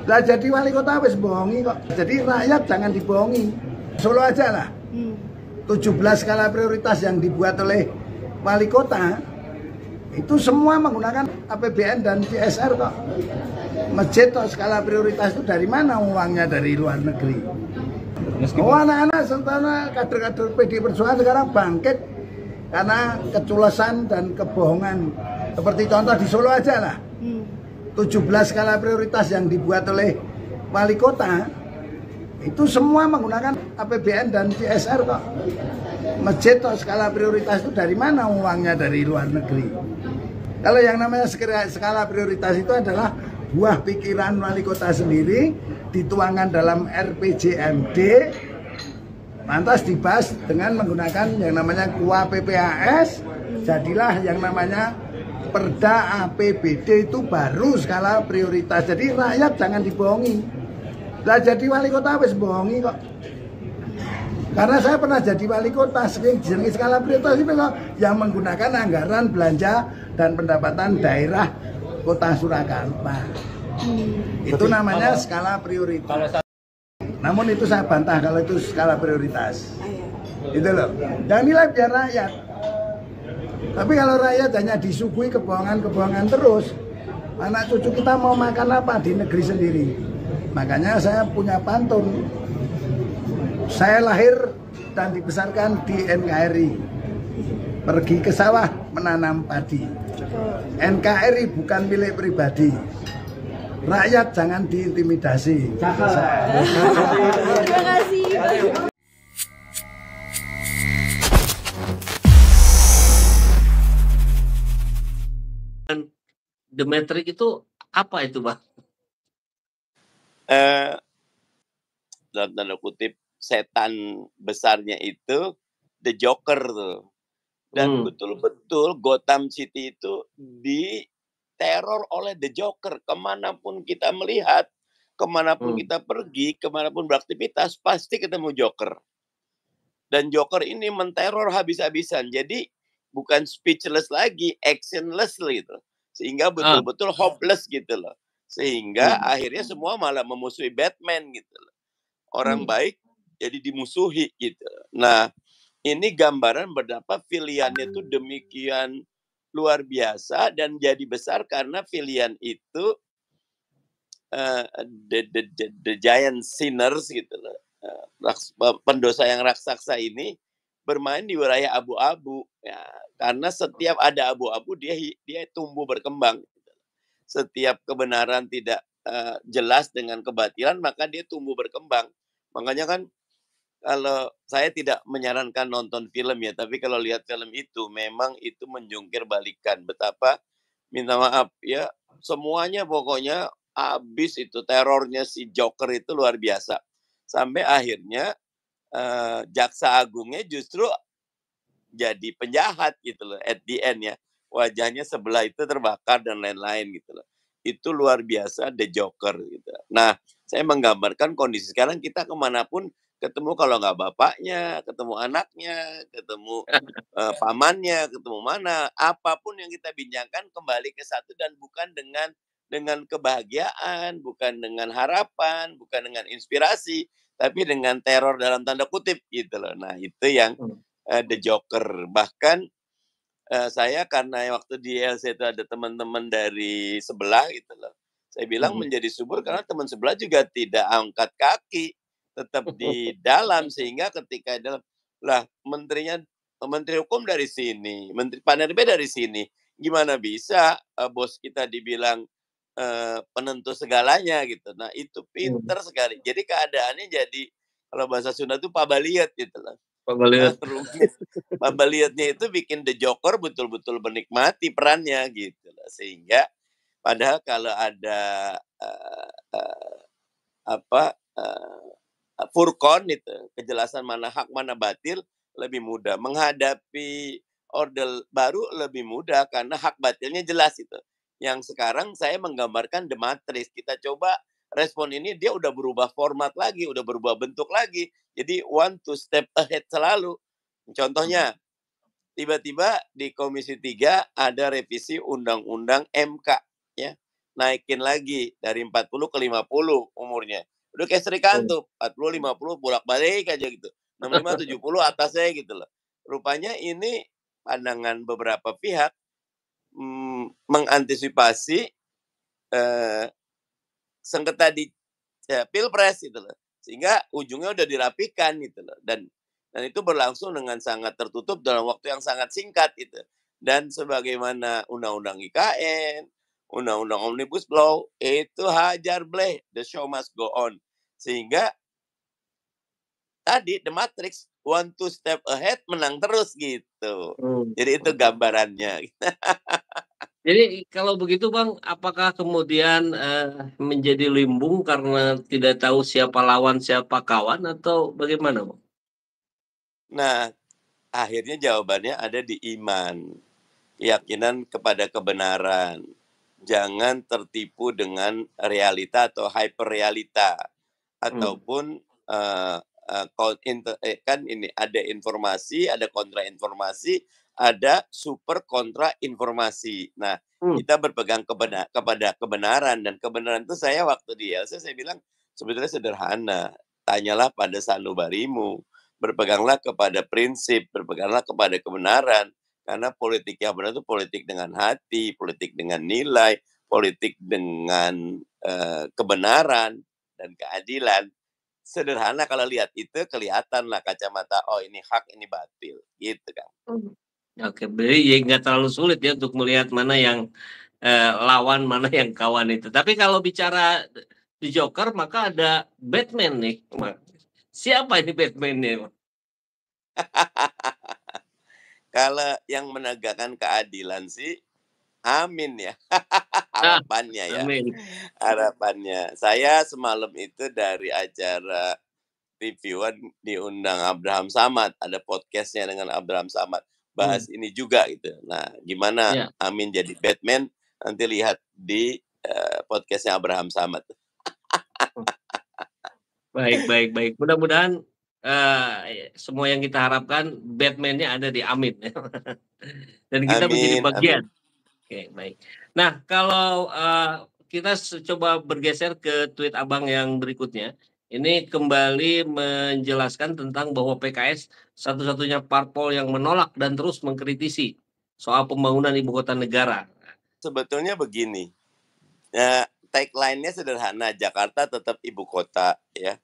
Lah jadi wali kota wis bohongi kok. Jadi rakyat jangan dibohongi. Solo aja lah. 17 skala prioritas yang dibuat oleh wali kota itu semua menggunakan APBN dan CSR kok. Masjid atau skala prioritas itu dari mana uangnya? Dari luar negeri. Oh, anak-anak serta kader-kader PD Perjuangan sekarang bangkit karena keculesan dan kebohongan. Seperti contoh di Solo aja lah. 17 skala prioritas yang dibuat oleh wali kota itu semua menggunakan APBN dan CSR kok. Masjid atau skala prioritas itu dari mana uangnya? Dari luar negeri. Kalau yang namanya skala prioritas itu adalah buah pikiran wali kota sendiri, dituangkan dalam RPJMD, lantas dibahas dengan menggunakan yang namanya KUA PPAS, jadilah yang namanya Perda APBD itu baru skala prioritas. Jadi rakyat jangan dibohongi. Lah jadi wali kota wis bohongi kok. Karena saya pernah jadi wali kota, sering skala prioritas itu yang menggunakan anggaran belanja dan pendapatan daerah Kota Surakarta. Itu namanya skala prioritas. Namun itu saya bantah kalau itu skala prioritas. Itu loh. Dan nilai biar rakyat. Tapi kalau rakyat hanya disuguhi kebohongan-kebohongan terus, anak cucu kita mau makan apa di negeri sendiri? Makanya saya punya pantun. Saya lahir dan dibesarkan di NKRI. Pergi ke sawah menanam padi. NKRI bukan milik pribadi. Rakyat jangan diintimidasi. Terima kasih. The Matrix itu apa itu, Bang? Dalam tanda kutip setan besarnya itu The Joker tuh. Dan betul-betul Gotham City itu diteror oleh The Joker. Kemanapun kita melihat, kemanapun kita pergi, kemanapun beraktivitas, pasti ketemu Joker. Dan Joker ini menteror habis-habisan. Jadi bukan speechless lagi, actionless gitu. Sehingga betul-betul hopeless gitu loh. Sehingga akhirnya semua malah memusuhi Batman gitu loh. Orang baik jadi dimusuhi gitu. Nah, ini gambaran betapa pilihannya itu demikian luar biasa dan jadi besar karena pilihan itu the giant sinners gitu loh. Pendosa yang raksasa ini bermain di wilayah abu-abu ya, karena setiap ada abu-abu dia tumbuh berkembang. Setiap kebenaran tidak jelas dengan kebatilan maka dia tumbuh berkembang. Makanya kan kalau saya tidak menyarankan nonton film ya, tapi kalau lihat film itu memang itu menjungkir balikan betapa minta maaf ya semuanya pokoknya habis itu terornya si Joker itu luar biasa. Sampai akhirnya jaksa agungnya justru jadi penjahat gitu loh at the end ya. Wajahnya sebelah itu terbakar dan lain-lain gitu loh. Itu luar biasa The Joker gitu. Nah, saya menggambarkan kondisi sekarang kita kemanapun ketemu kalau nggak bapaknya, ketemu anaknya, ketemu pamannya, ketemu mana, apapun yang kita bincangkan kembali ke satu dan bukan dengan kebahagiaan, bukan dengan harapan, bukan dengan inspirasi, tapi dengan teror dalam tanda kutip gitu loh. Nah, itu yang The Joker. Bahkan saya karena waktu di LC itu ada teman-teman dari sebelah gitu loh. Saya bilang menjadi subur karena teman sebelah juga tidak angkat kaki, tetap di dalam sehingga ketika dalam lah menteri hukum dari sini, menteri PANRB dari sini, gimana bisa bos kita dibilang penentu segalanya gitu. Nah, itu pinter sekali. Jadi keadaannya jadi kalau bahasa Sunda itu pabaliat gitu loh. Pabaliatnya itu bikin The Joker betul-betul menikmati perannya gitu loh. Sehingga padahal kalau ada furqan itu kejelasan mana hak mana batil lebih mudah. Menghadapi orde baru lebih mudah karena hak batilnya jelas itu. Yang sekarang saya menggambarkan The Matrix. Kita coba respon ini dia udah berubah format lagi, udah berubah bentuk lagi. Jadi one to step ahead selalu. Contohnya tiba-tiba di Komisi 3 ada revisi Undang-Undang MK ya. naikin lagi dari 40 ke 50 umurnya. Udah kayak Sri Kanto, 40, 50 bolak-balik aja gitu. 65, 70 atasnya gitu loh. Rupanya ini pandangan beberapa pihak mengantisipasi sengketa di Pilpres gitu loh. Sehingga ujungnya udah dirapikan gitu loh. Dan itu berlangsung dengan sangat tertutup dalam waktu yang sangat singkat gitu. Dan sebagaimana Undang-Undang IKN, Undang-Undang Omnibus Law, itu hajar bleh, the show must go on. Sehingga tadi The Matrix, one two step ahead, menang terus gitu. Jadi itu gambarannya. Jadi kalau begitu Bang, apakah kemudian menjadi limbung karena tidak tahu siapa lawan siapa kawan atau bagaimana Bang? Nah, akhirnya jawabannya ada di iman. Keyakinan kepada kebenaran. Jangan tertipu dengan realita atau hyperrealita. Ataupun kan ini ada informasi, ada kontrainformasi, ada super kontra informasi. Nah, kita berpegang kepada kebenaran, dan kebenaran itu saya waktu di LC saya bilang sebetulnya sederhana. Tanyalah pada sanubarimu, berpeganglah kepada prinsip, berpeganglah kepada kebenaran, karena politik yang benar itu politik dengan hati, politik dengan nilai, politik dengan kebenaran dan keadilan. Sederhana, kalau lihat itu kelihatan lah kacamata, oh ini hak, ini batil, gitu kan. Oke, jadi ya nggak terlalu sulit ya untuk melihat mana yang lawan, mana yang kawan itu. Tapi kalau bicara di Joker, maka ada Batman nih. Siapa ini Batman-nya? Kalau yang menegakkan keadilan sih Amin ya. Harapannya ya. Amin. Harapannya. Saya semalam itu dari acara reviewan diundang Abraham Samad. Ada podcastnya dengan Abraham Samad. Bahas ini juga gitu. Nah, gimana Amin jadi Batman? Nanti lihat di podcastnya Abraham Samad. Baik. Mudah-mudahan semua yang kita harapkan Batman-nya ada di Amin. Dan kita menjadi bagian. Oke, baik. Nah, kalau kita coba bergeser ke tweet Abang yang berikutnya. Ini kembali menjelaskan tentang bahwa PKS satu-satunya parpol yang menolak dan terus mengkritisi soal pembangunan ibu kota negara. Sebetulnya begini, tagline-nya sederhana, Jakarta tetap ibu kota ya.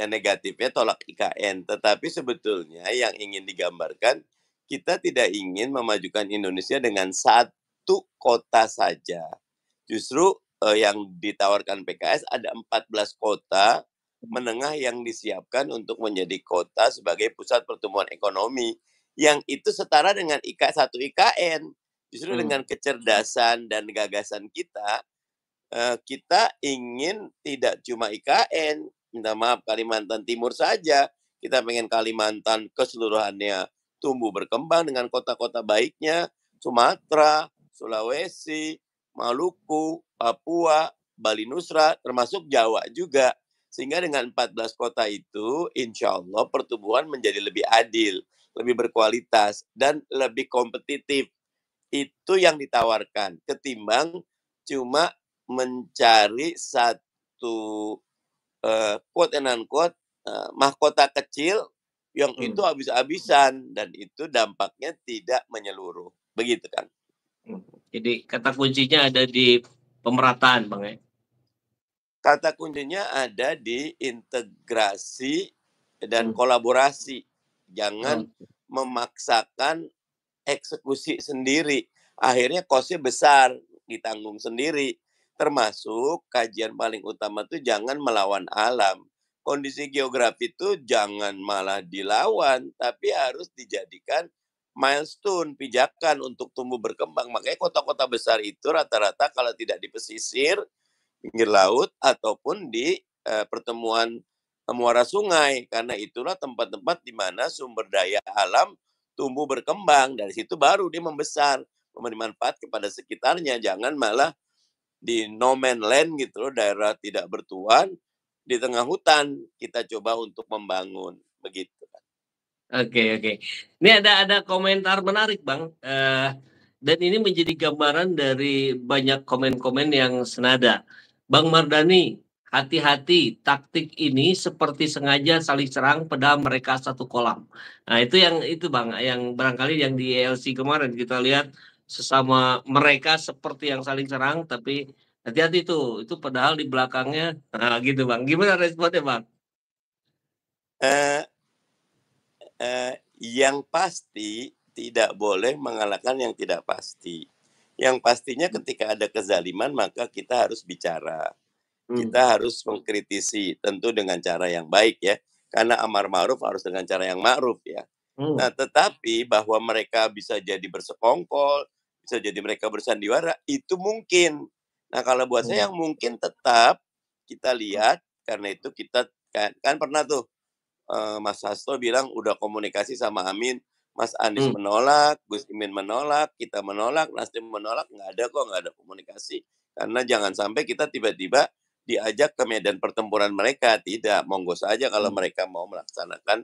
Negatifnya tolak IKN, tetapi sebetulnya yang ingin digambarkan, kita tidak ingin memajukan Indonesia dengan satu kota saja. Justru yang ditawarkan PKS ada 14 kota menengah yang disiapkan untuk menjadi kota sebagai pusat pertumbuhan ekonomi, yang itu setara dengan satu IKN. Justru dengan kecerdasan dan gagasan kita ingin tidak cuma IKN, minta maaf Kalimantan Timur saja, kita pengen Kalimantan keseluruhannya tumbuh berkembang dengan kota-kota baiknya, Sumatera, Sulawesi, Maluku, Papua, Bali Nusra, termasuk Jawa juga. Sehingga dengan 14 kota itu, insya Allah pertumbuhan menjadi lebih adil, lebih berkualitas, dan lebih kompetitif. Itu yang ditawarkan, ketimbang cuma mencari satu quote and unquote mahkota kecil yang itu habis-habisan, dan itu dampaknya tidak menyeluruh. Begitu kan. Jadi kata kuncinya ada di pemerataan, Bang ya. Kata kuncinya ada di integrasi dan kolaborasi. Jangan memaksakan eksekusi sendiri. Akhirnya cost-nya besar, ditanggung sendiri. Termasuk kajian paling utama itu jangan melawan alam. Kondisi geografi itu jangan malah dilawan, tapi harus dijadikan milestone, pijakan untuk tumbuh berkembang. Makanya kota-kota besar itu rata-rata kalau tidak di pesisir, pinggir laut, ataupun di pertemuan muara sungai. Karena itulah tempat-tempat di mana sumber daya alam tumbuh berkembang. Dari situ baru dia membesar, memberi manfaat kepada sekitarnya. Jangan malah di no man land gitu loh, daerah tidak bertuan, di tengah hutan kita coba untuk membangun. Begitu. Oke. Ini ada komentar menarik, Bang. dan ini menjadi gambaran dari banyak komen-komen yang senada. Bang Mardhani, hati-hati, taktik ini seperti sengaja saling serang padahal mereka satu kolam. Nah, itu Bang, yang barangkali yang di ELC kemarin kita lihat sesama mereka seperti yang saling serang, tapi hati-hati itu padahal di belakangnya, nah gitu Bang. Gimana responnya Bang? Yang pasti tidak boleh mengalahkan yang tidak pasti. Yang pastinya ketika ada kezaliman maka kita harus bicara. Kita harus mengkritisi, tentu dengan cara yang baik ya. Karena amar ma'ruf harus dengan cara yang ma'ruf ya. Nah, tetapi bahwa mereka bisa jadi bersekongkol, bisa jadi mereka bersandiwara, itu mungkin. Nah, kalau buat saya yang mungkin tetap kita lihat, karena itu kita kan pernah tuh Mas Hasto bilang udah komunikasi sama Amin, Mas Anies menolak, Gus Imin menolak, kita menolak, Nasdem menolak, nggak ada komunikasi. Karena jangan sampai kita tiba-tiba diajak ke medan pertempuran mereka, tidak, monggo saja kalau mereka mau melaksanakan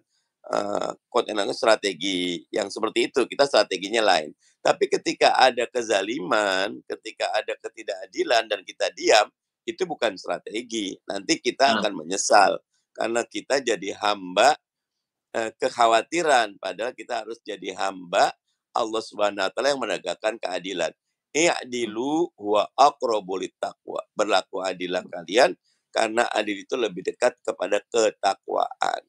strategi yang seperti itu, kita strateginya lain. Tapi ketika ada kezaliman, ketika ada ketidakadilan dan kita diam, itu bukan strategi. Nanti kita akan menyesal karena kita jadi hamba kekhawatiran, padahal kita harus jadi hamba Allah Subhanahu wa taala yang menegakkan keadilan. I'dilu huwa aqrabu littaqwa. Berlaku adillah kalian karena adil itu lebih dekat kepada ketakwaan.